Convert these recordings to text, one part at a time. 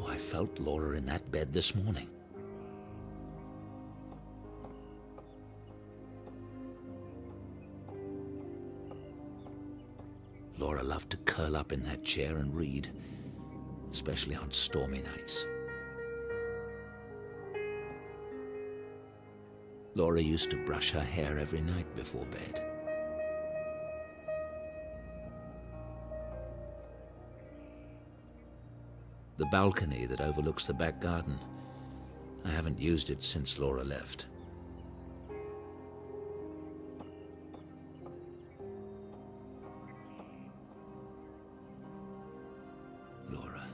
Oh, I felt Laura in that bed this morning. Laura loved to curl up in that chair and read, especially on stormy nights. Laura used to brush her hair every night before bed. The balcony that overlooks the back garden, I haven't used it since Laura left. Laura.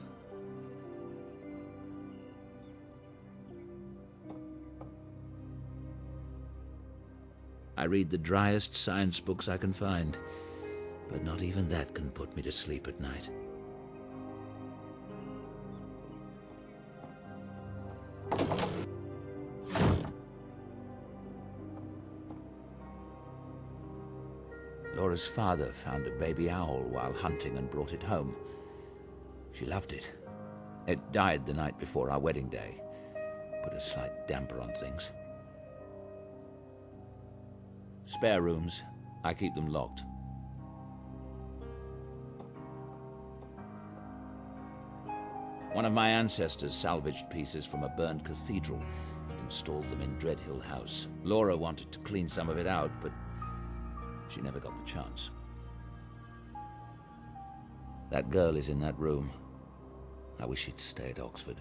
I read the driest science books I can find, but not even that can put me to sleep at night. Laura's father found a baby owl while hunting and brought it home. She loved it. It died the night before our wedding day. Put a slight damper on things. Spare rooms, I keep them locked. One of my ancestors salvaged pieces from a burned cathedral and installed them in Dreadhill House. Laura wanted to clean some of it out, but she never got the chance. That girl is in that room. I wish she'd stay at Oxford.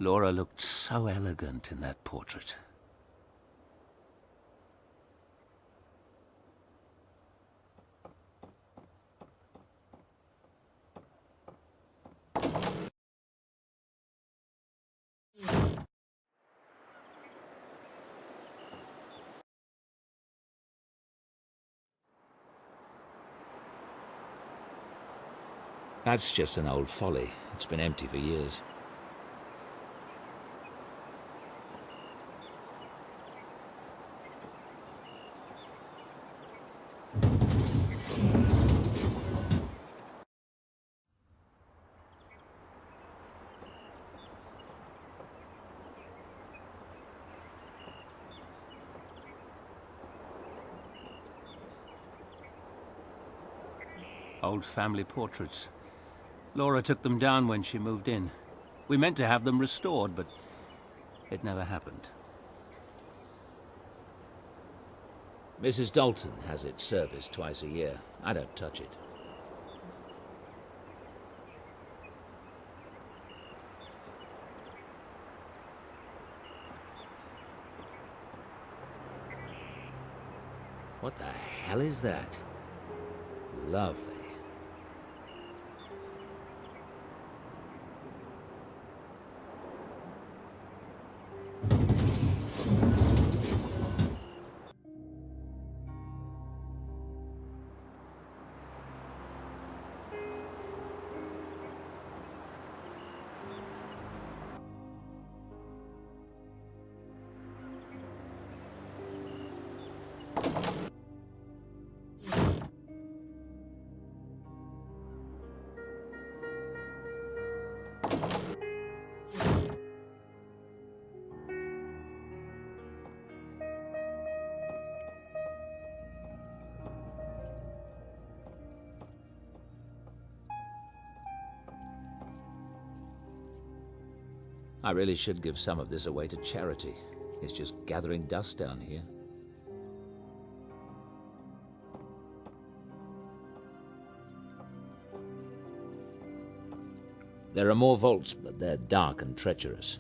Laura looked so elegant in that portrait. That's just an old Folly. It's been empty for years. Old family portraits. Laura took them down when she moved in. We meant to have them restored, but it never happened. Mrs. Dalton has it serviced twice a year. I don't touch it. What the hell is that? Lovely. I really should give some of this away to charity. It's just gathering dust down here. There are more vaults, but they're dark and treacherous.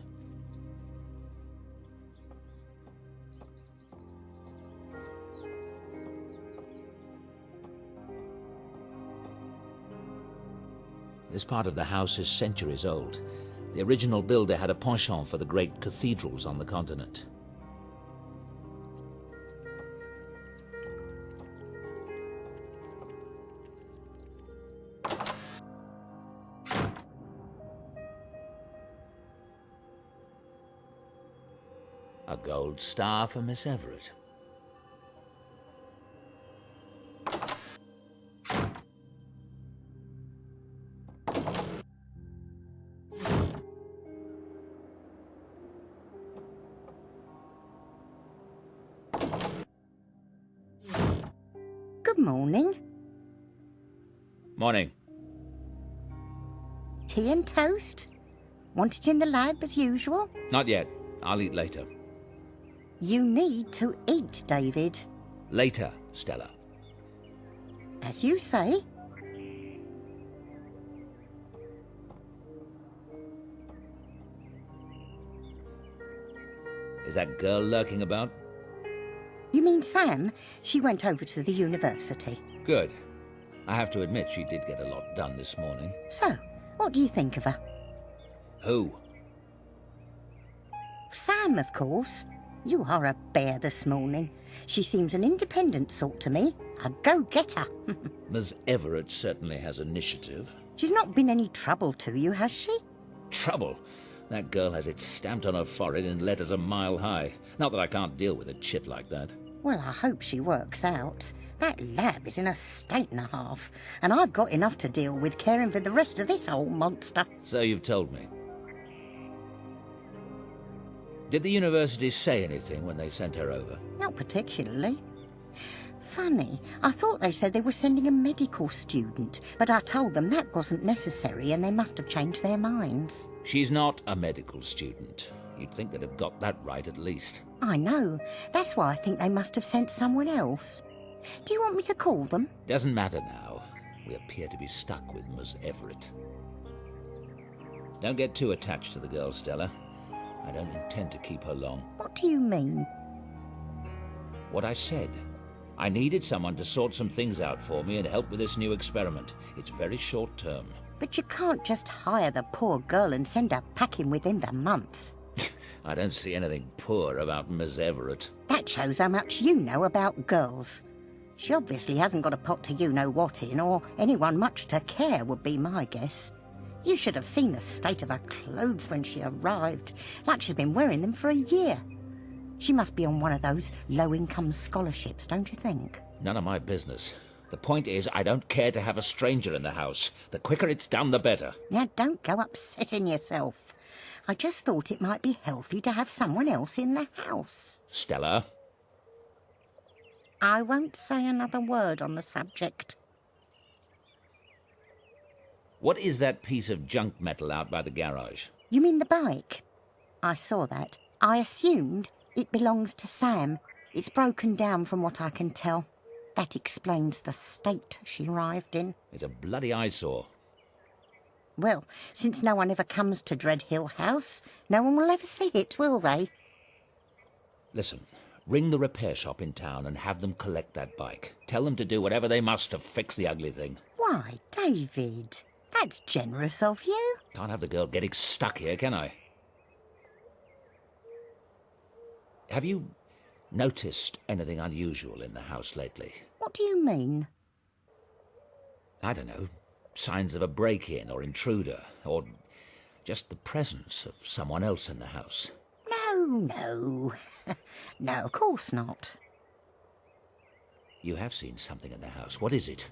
This part of the house is centuries old. The original builder had a penchant for the great cathedrals on the continent. A gold star for Miss Everett. Good morning. Morning. Tea and toast? Want it in the lab as usual? Not yet. I'll eat later. You need to eat, David. Later, Stella. As you say. Is that girl lurking about? You mean Sam? She went over to the university. Good. I have to admit she did get a lot done this morning. So, what do you think of her? Who? Sam, of course. You are a bear this morning. She seems an independent sort to me. A go-getter. Miss Everett certainly has initiative. She's not been any trouble to you, has she? Trouble? That girl has it stamped on her forehead in letters a mile high. Not that I can't deal with a chit like that. Well, I hope she works out. That lab is in a state and a half, and I've got enough to deal with caring for the rest of this old monster. So you've told me. Did the university say anything when they sent her over? Not particularly. Funny, I thought they said they were sending a medical student, but I told them that wasn't necessary and they must have changed their minds. She's not a medical student. You'd think they'd have got that right at least. I know. That's why I think they must have sent someone else. Do you want me to call them? Doesn't matter now. We appear to be stuck with Miss Everett. Don't get too attached to the girl, Stella. I don't intend to keep her long. What do you mean? What I said. I needed someone to sort some things out for me and help with this new experiment. It's very short term. But you can't just hire the poor girl and send her packing within the month. I don't see anything poor about Miss Everett. That shows how much you know about girls. She obviously hasn't got a pot to you-know-what in, or anyone much to care would be my guess. You should have seen the state of her clothes when she arrived, like she's been wearing them for a year. She must be on one of those low-income scholarships, don't you think? None of my business. The point is, I don't care to have a stranger in the house. The quicker it's done, the better. Now, don't go upsetting yourself. I just thought it might be healthy to have someone else in the house. Stella? I won't say another word on the subject. What is that piece of junk metal out by the garage? You mean the bike? I saw that. I assumed it belongs to Sam. It's broken down from what I can tell. That explains the state she arrived in. It's a bloody eyesore. Well, since no one ever comes to Dreadhill House, no one will ever see it, will they? Listen, ring the repair shop in town and have them collect that bike. Tell them to do whatever they must to fix the ugly thing. Why, David, that's generous of you. Can't have the girl getting stuck here, can I? Have you noticed anything unusual in the house lately? What do you mean? I don't know. Signs of a break-in or intruder, or just the presence of someone else in the house. No. No, of course not. You have seen something in the house. What is it?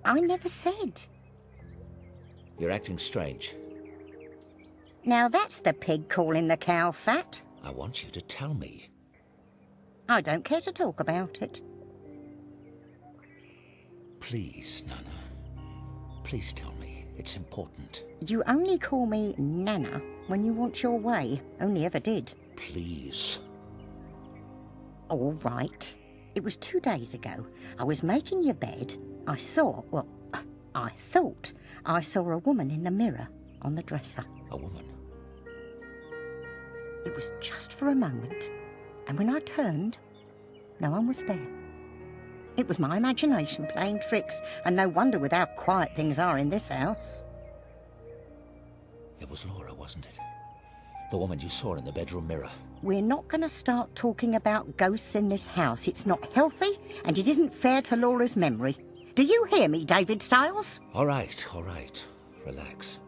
I never said. You're acting strange. Now that's the pig calling the cow fat. I want you to tell me. I don't care to talk about it. Please, Nana. Please tell me. It's important. You only call me Nana when you want your way. Only ever did. Please. All right. It was 2 days ago. I was making your bed. I thought I saw a woman in the mirror on the dresser. A woman? It was just for a moment. And when I turned, no one was there. It was my imagination playing tricks, and no wonder with how quiet things are in this house. It was Laura, wasn't it? The woman you saw in the bedroom mirror. We're not going to start talking about ghosts in this house. It's not healthy, and it isn't fair to Laura's memory. Do you hear me, David Stiles? All right. Relax.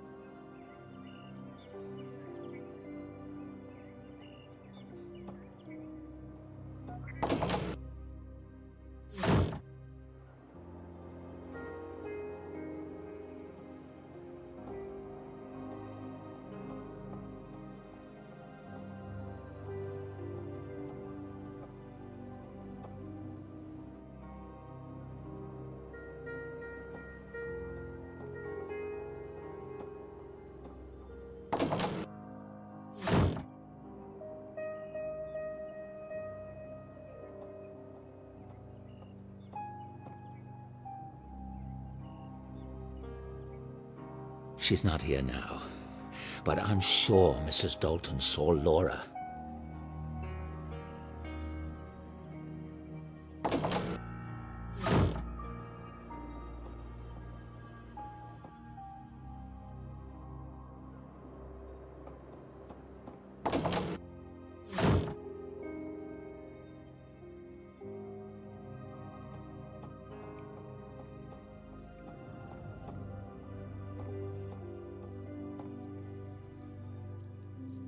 She's not here now, but I'm sure Mrs. Dalton saw Laura.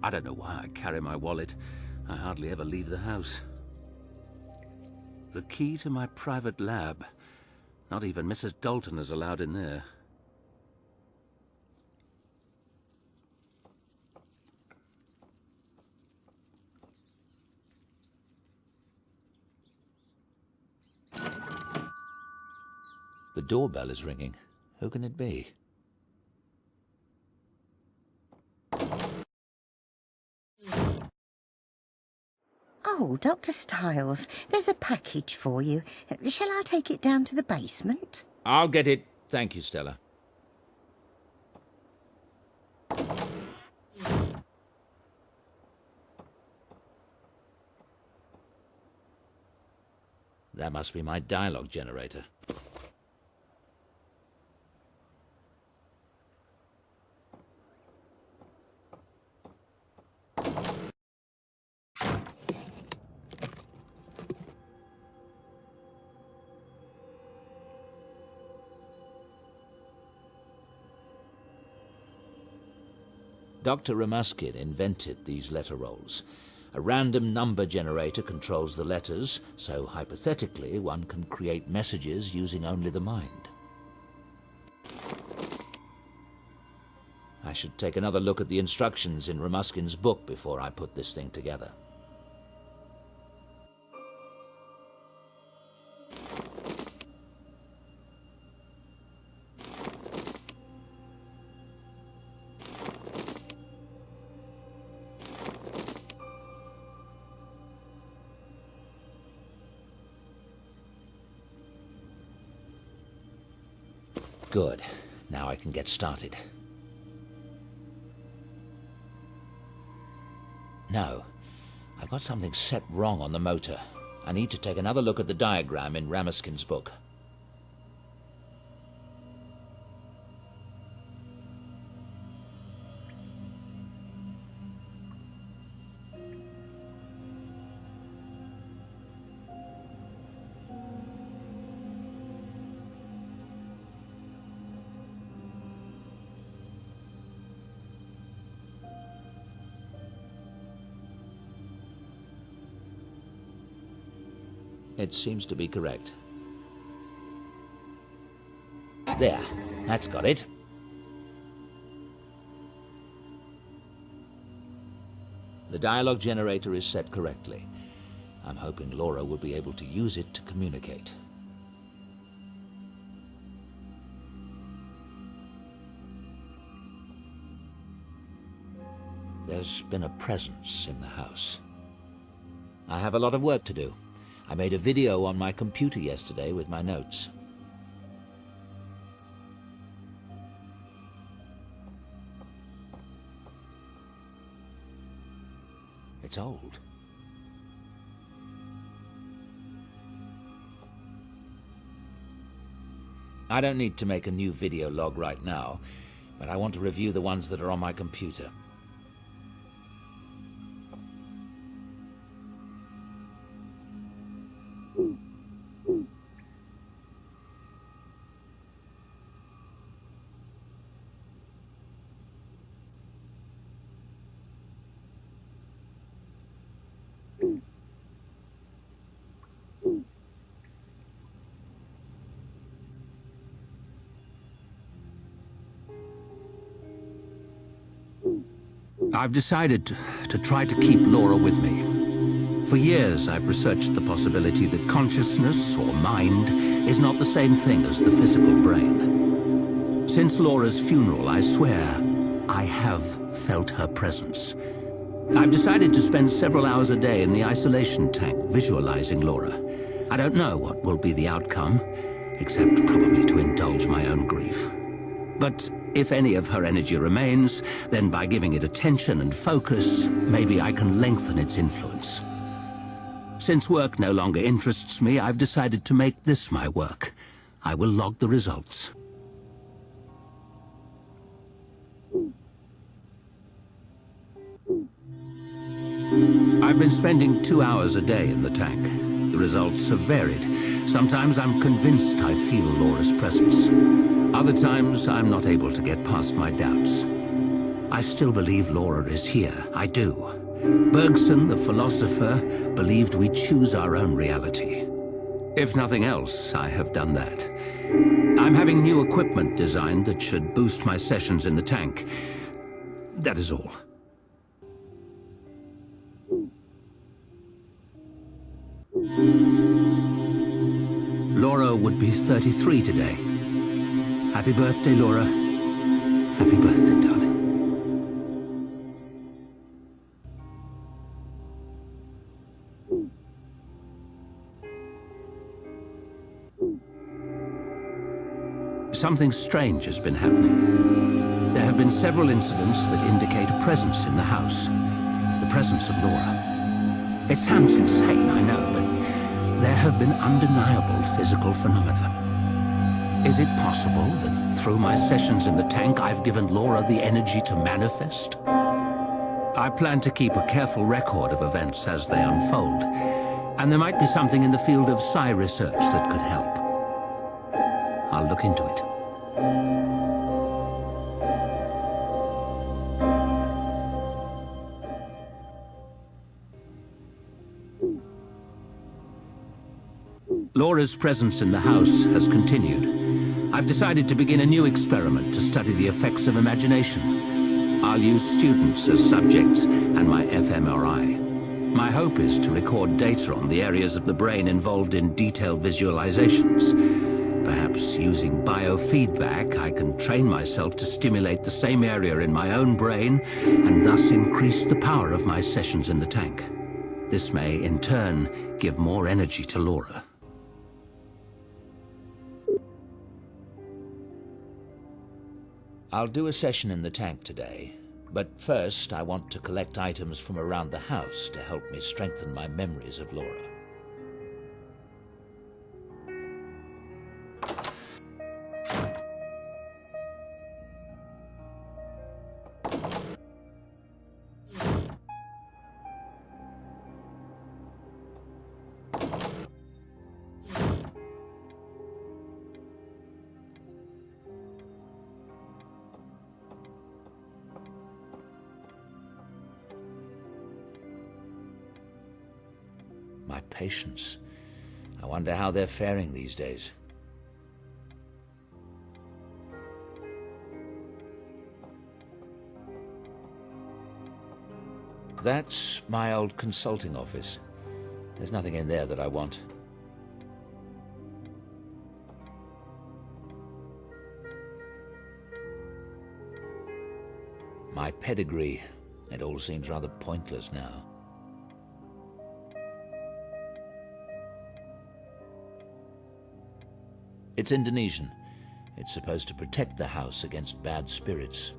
I don't know why I carry my wallet. I hardly ever leave the house. The key to my private lab. Not even Mrs. Dalton is allowed in there. The doorbell is ringing. Who can it be? Oh, Dr. Styles, there's a package for you. Shall I take it down to the basement? I'll get it. Thank you, Stella. That must be my dialogue generator. Dr. Ramuskin invented these letter rolls. A random number generator controls the letters, so hypothetically one can create messages using only the mind. I should take another look at the instructions in Ramuskin's book before I put this thing together. Good. Now I can get started. No. I've got something set wrong on the motor. I need to take another look at the diagram in Ramuskin's book. It seems to be correct. There, that's got it. The dialogue generator is set correctly. I'm hoping Laura will be able to use it to communicate. There's been a presence in the house. I have a lot of work to do. I made a video on my computer yesterday with my notes. It's old. I don't need to make a new video log right now, but I want to review the ones that are on my computer. I've decided to try to keep Laura with me. For years, I've researched the possibility that consciousness, or mind, is not the same thing as the physical brain. Since Laura's funeral, I swear, I have felt her presence. I've decided to spend several hours a day in the isolation tank visualizing Laura. I don't know what will be the outcome, except probably to indulge my own grief. But if any of her energy remains, then by giving it attention and focus, maybe I can lengthen its influence. Since work no longer interests me, I've decided to make this my work. I will log the results. I've been spending 2 hours a day in the tank. The results have varied. Sometimes I'm convinced I feel Laura's presence. Other times, I'm not able to get past my doubts. I still believe Laura is here. I do. Bergson, the philosopher, believed we choose our own reality. If nothing else, I have done that. I'm having new equipment designed that should boost my sessions in the tank. That is all. Laura would be 33 today. Happy birthday, Laura. Happy birthday, darling. Something strange has been happening. There have been several incidents that indicate a presence in the house. The presence of Laura. It sounds insane, I know, but there have been undeniable physical phenomena. Is it possible that through my sessions in the tank, I've given Laura the energy to manifest? I plan to keep a careful record of events as they unfold, and there might be something in the field of psi research that could help. I'll look into it. Laura's presence in the house has continued. I've decided to begin a new experiment to study the effects of imagination. I'll use students as subjects and my fMRI. My hope is to record data on the areas of the brain involved in detailed visualizations. Perhaps using biofeedback, I can train myself to stimulate the same area in my own brain and thus increase the power of my sessions in the tank. This may, in turn, give more energy to Laura. I'll do a session in the tank today, but first I want to collect items from around the house to help me strengthen my memories of Laura. My patients. I wonder how they're faring these days. That's my old consulting office. There's nothing in there that I want. My pedigree. It all seems rather pointless now. It's Indonesian. It's supposed to protect the house against bad spirits.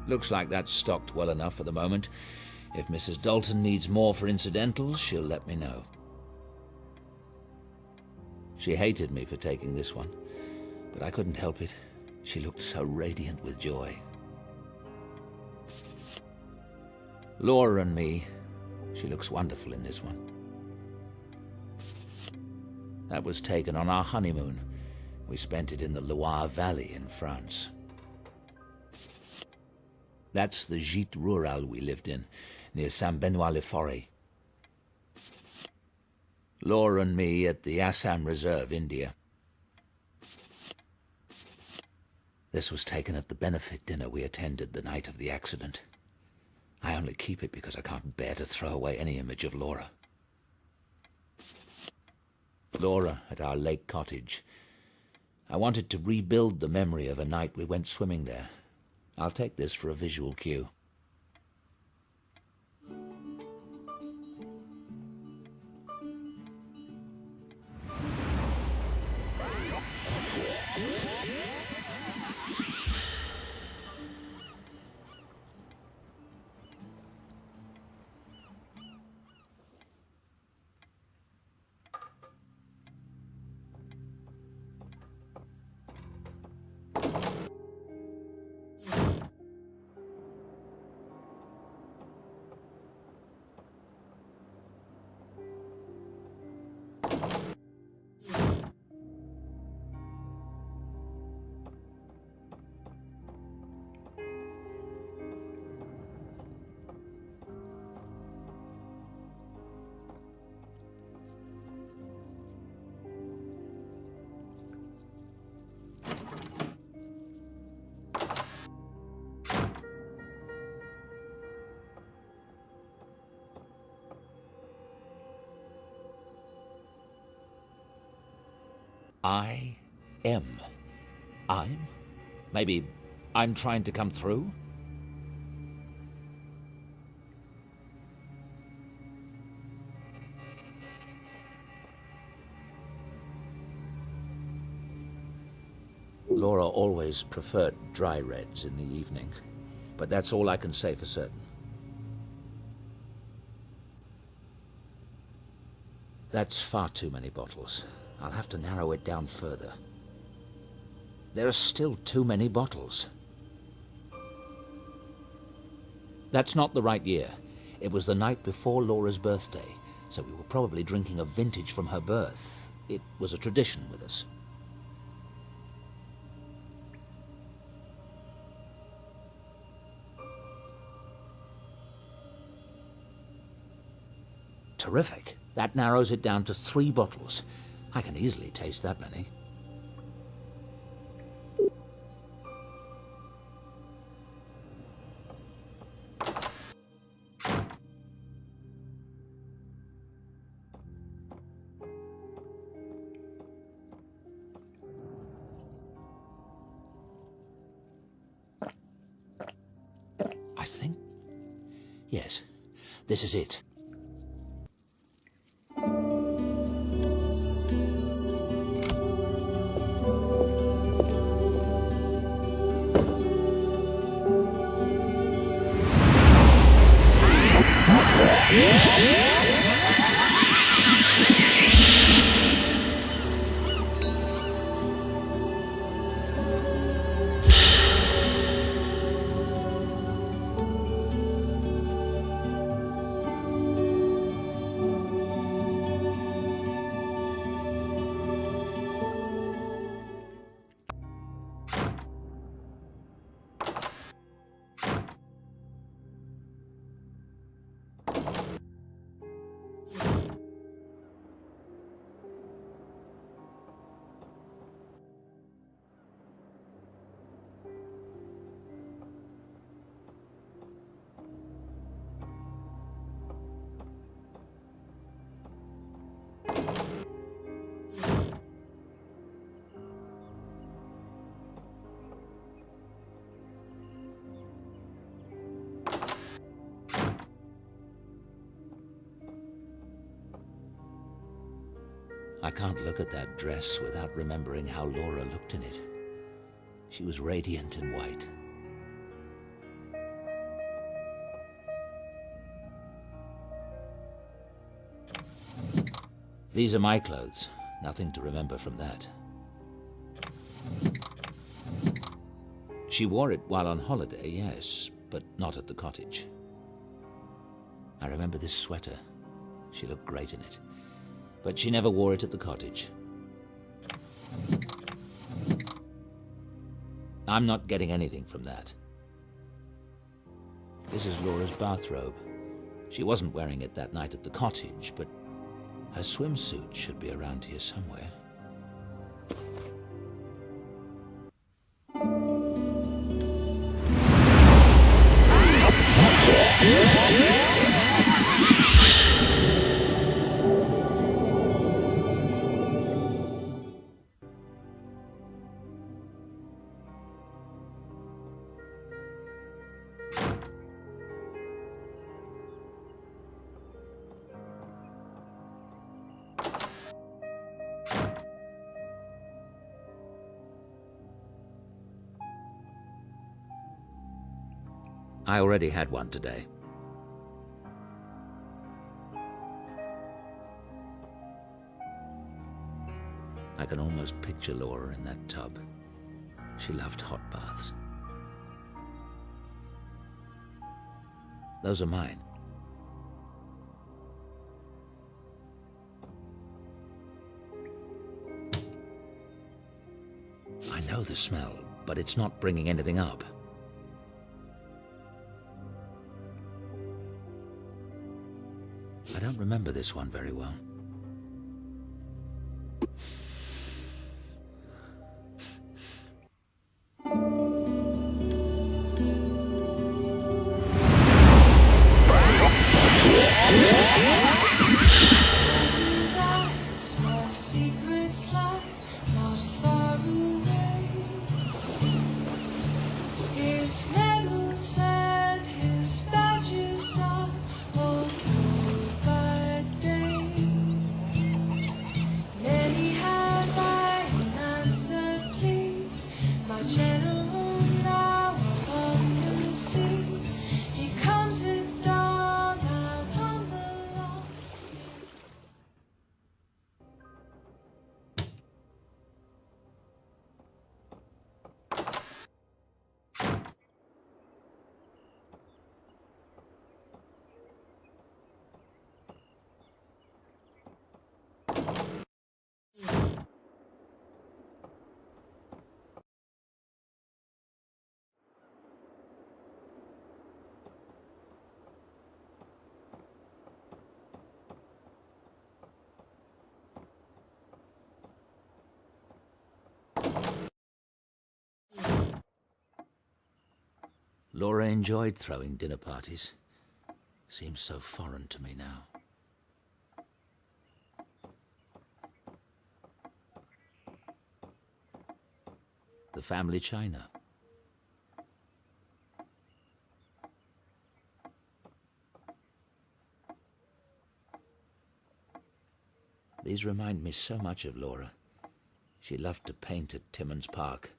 Looks like that's stocked well enough for the moment. If Mrs. Dalton needs more for incidentals, she'll let me know. She hated me for taking this one, but I couldn't help it. She looked so radiant with joy. Laura and me. She looks wonderful in this one. That was taken on our honeymoon. We spent it in the Loire Valley in France. That's the Gîte Rural we lived in, near Saint-Benoît-le-Forêt. Laura and me at the Assam Reserve, India. This was taken at the benefit dinner we attended the night of the accident. I only keep it because I can't bear to throw away any image of Laura. Laura at our lake cottage. I wanted to rebuild the memory of a night we went swimming there. I'll take this for a visual cue. I am. I'm? Maybe I'm trying to come through? Laura always preferred dry reds in the evening, but that's all I can say for certain. That's far too many bottles. I'll have to narrow it down further. There are still too many bottles. That's not the right year. It was the night before Laura's birthday, so we were probably drinking a vintage from her birth. It was a tradition with us. Terrific. That narrows it down to 3 bottles. I can easily taste that many. I think... yes, this is it. I can't look at that dress without remembering how Laura looked in it. She was radiant in white. These are my clothes. Nothing to remember from that. She wore it while on holiday, yes, but not at the cottage. I remember this sweater. She looked great in it. But she never wore it at the cottage. I'm not getting anything from that. This is Laura's bathrobe. She wasn't wearing it that night at the cottage, but her swimsuit should be around here somewhere. I already had one today. I can almost picture Laura in that tub. She loved hot baths. Those are mine. know the smell, but it's not bringing anything up. I don't remember this one very well. Laura enjoyed throwing dinner parties. Seems so foreign to me now. The family china. These remind me so much of Laura. She loved to paint at Timmins Park.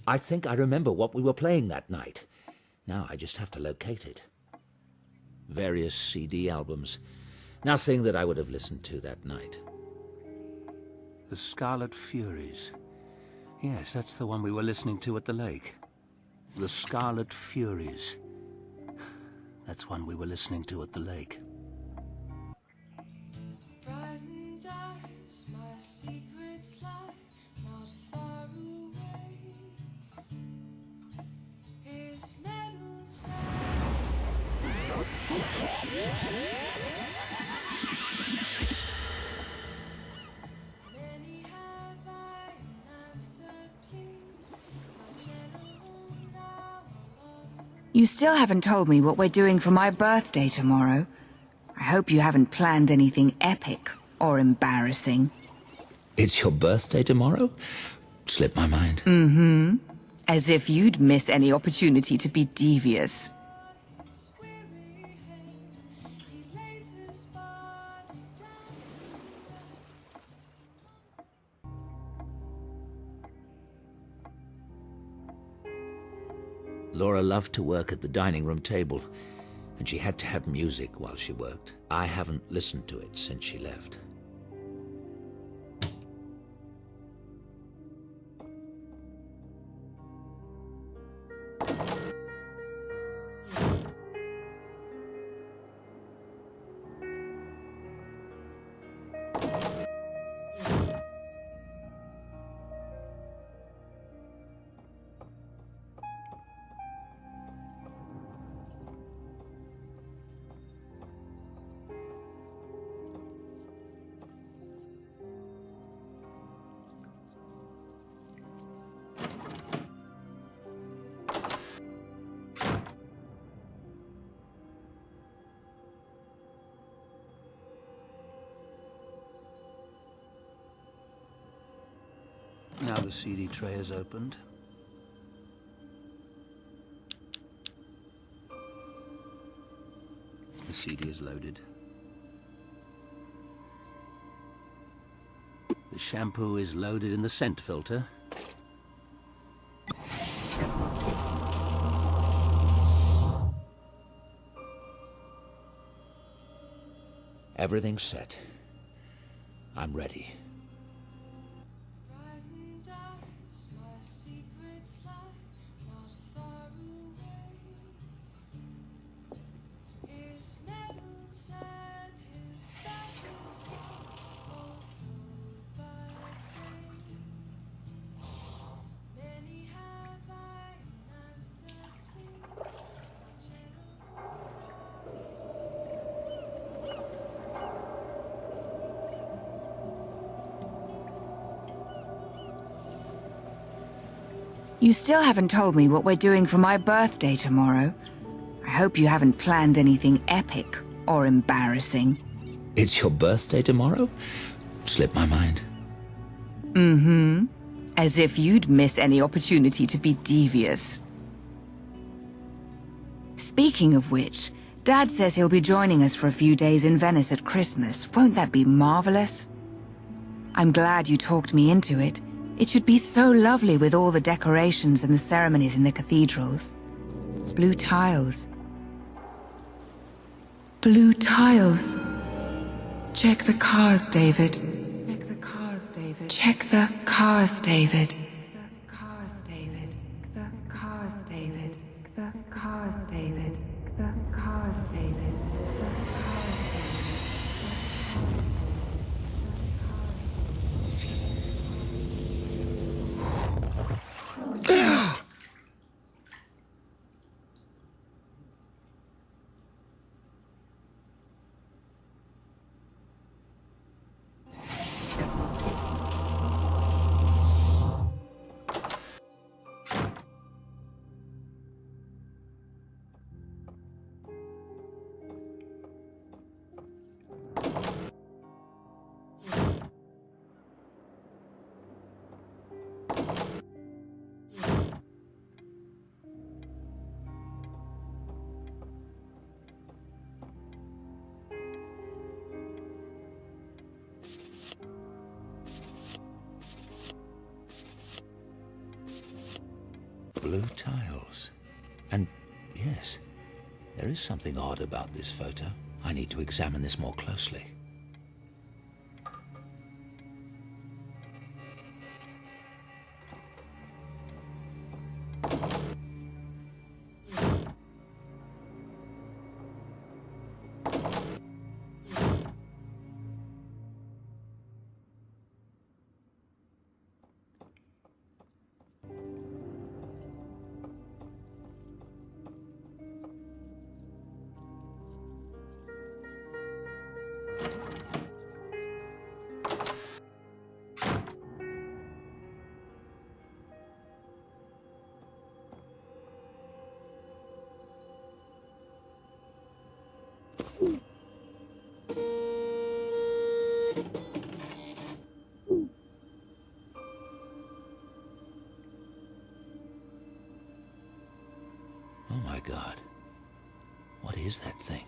I think I remember what we were playing that night. Now I just have to locate it. Various CD albums. Nothing that I would have listened to that night. The Scarlet Furies. Yes, that's the one we were listening to at the lake. The Scarlet Furies. That's one we were listening to at the lake. My secrets lie not far away. His medals many have I answered plea. My general now often. You still haven't told me what we're doing for my birthday tomorrow. I hope you haven't planned anything epic or embarrassing. It's your birthday tomorrow? Slipped my mind. As if you'd miss any opportunity to be devious. His weary head, he lays his body down to rest. Laura loved to work at the dining room table, and she had to have music while she worked. I haven't listened to it since she left. Now the CD tray is opened. The CD is loaded. The shampoo is loaded in the scent filter. Everything's set. I'm ready. Brighten dies, my secrets lie not far away. said his patches of day. Many have I answered plea, my general You still haven't told me what we're doing for my birthday tomorrow. I hope you haven't planned anything epic or embarrassing. It's your birthday tomorrow? Slipped my mind. As if you'd miss any opportunity to be devious. Speaking of which, Dad says he'll be joining us for a few days in Venice at Christmas. Won't that be marvelous? I'm glad you talked me into it. It should be so lovely with all the decorations and the ceremonies in the cathedrals. Blue tiles. Blue tiles. Check the cars, David. Check the cars, David. Check the cars, David. The cars, David. The cars, David. The cars, David. The cars, David. Blue tiles. And yes, there is something odd about this photo. I need to examine this more closely. Oh my God. What is that thing?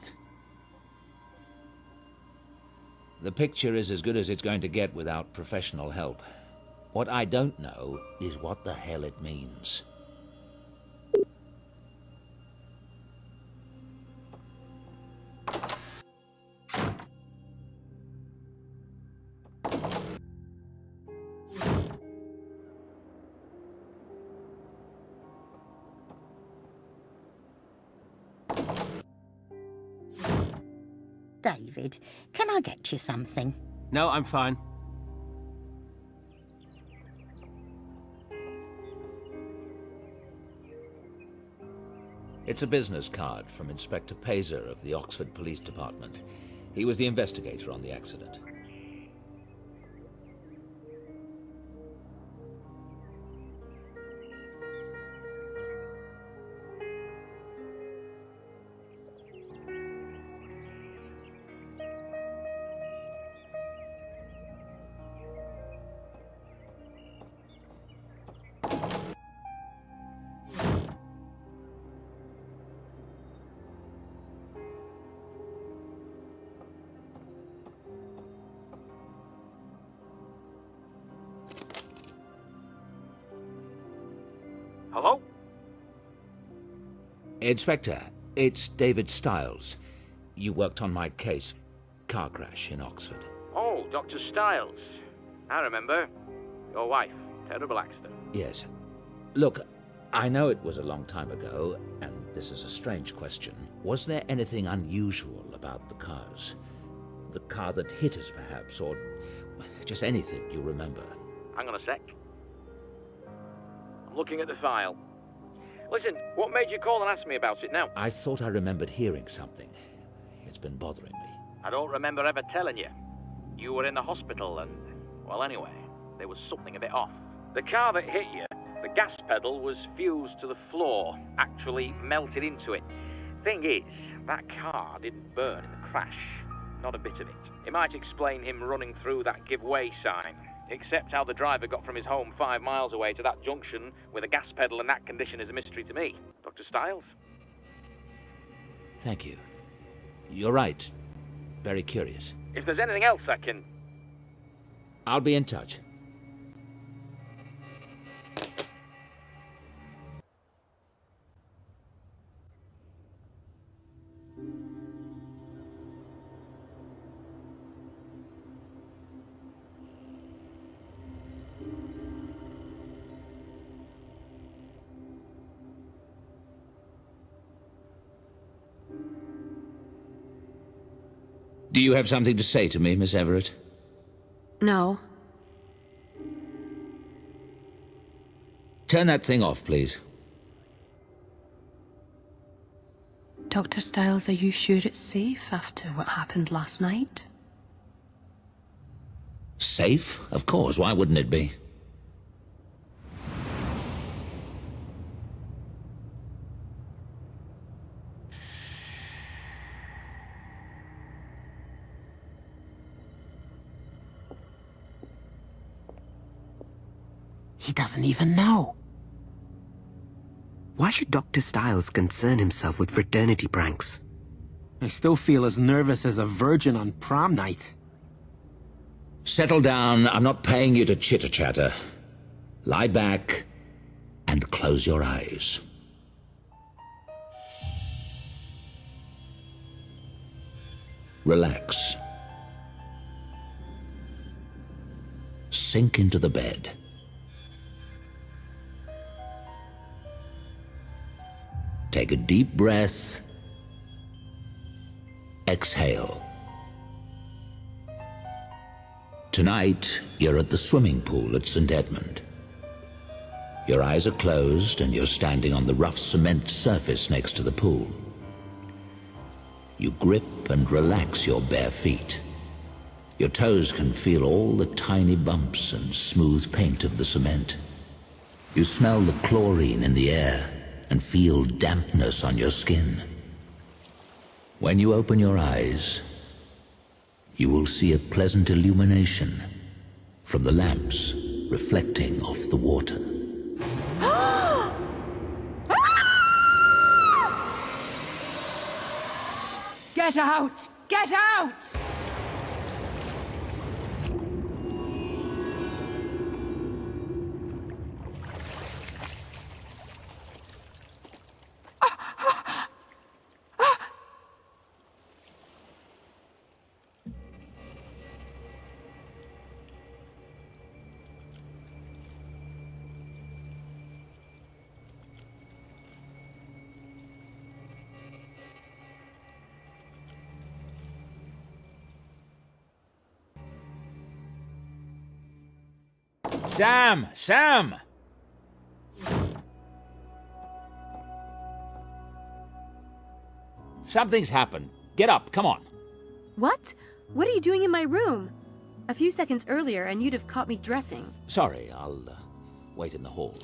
The picture is as good as it's going to get without professional help. What I don't know is what the hell it means. David, can I get you something? No, I'm fine. It's a business card from Inspector Pazer of the Oxford Police Department. He was the investigator on the accident. Hello? Inspector, it's David Stiles. You worked on my case, car crash in Oxford. Oh, Dr. Stiles. I remember. Your wife. Terrible accident. Yes. Look, I know it was a long time ago, and this is a strange question. Was there anything unusual about the cars? The car that hit us, perhaps, or just anything you remember? Hang on a sec. I'm looking at the file. Listen, what made you call and ask me about it now? I thought I remembered hearing something. It's been bothering me. I don't remember ever telling you. You were in the hospital and, well, anyway, there was something a bit off. The car that hit you, the gas pedal was fused to the floor, actually melted into it. Thing is, that car didn't burn in the crash. Not a bit of it. It might explain him running through that give way sign. Except how the driver got from his home 5 miles away to that junction with a gas pedal in that condition is a mystery to me. Dr. Stiles? Thank you. You're right. Very curious. If there's anything else I can... I'll be in touch. Do you have something to say to me, Miss Everett? No. Turn that thing off, please. Dr. Stiles, are you sure it's safe after what happened last night? Safe? Of course. Why wouldn't it be? He doesn't even know. Why should Dr. Stiles concern himself with fraternity pranks? I still feel as nervous as a virgin on prom night. Settle down. I'm not paying you to chitter-chatter. Lie back and close your eyes. Relax. Sink into the bed. Take a deep breath. Exhale. Tonight, you're at the swimming pool at St. Edmund. Your eyes are closed and you're standing on the rough cement surface next to the pool. You grip and relax your bare feet. Your toes can feel all the tiny bumps and smooth paint of the cement. You smell the chlorine in the air and feel dampness on your skin. When you open your eyes, you will see a pleasant illumination from the lamps reflecting off the water. Get out! Get out! Sam! Sam! Something's happened. Get up, come on. What? What are you doing in my room? A few seconds earlier and you'd have caught me dressing. Sorry, I'll wait in the hall.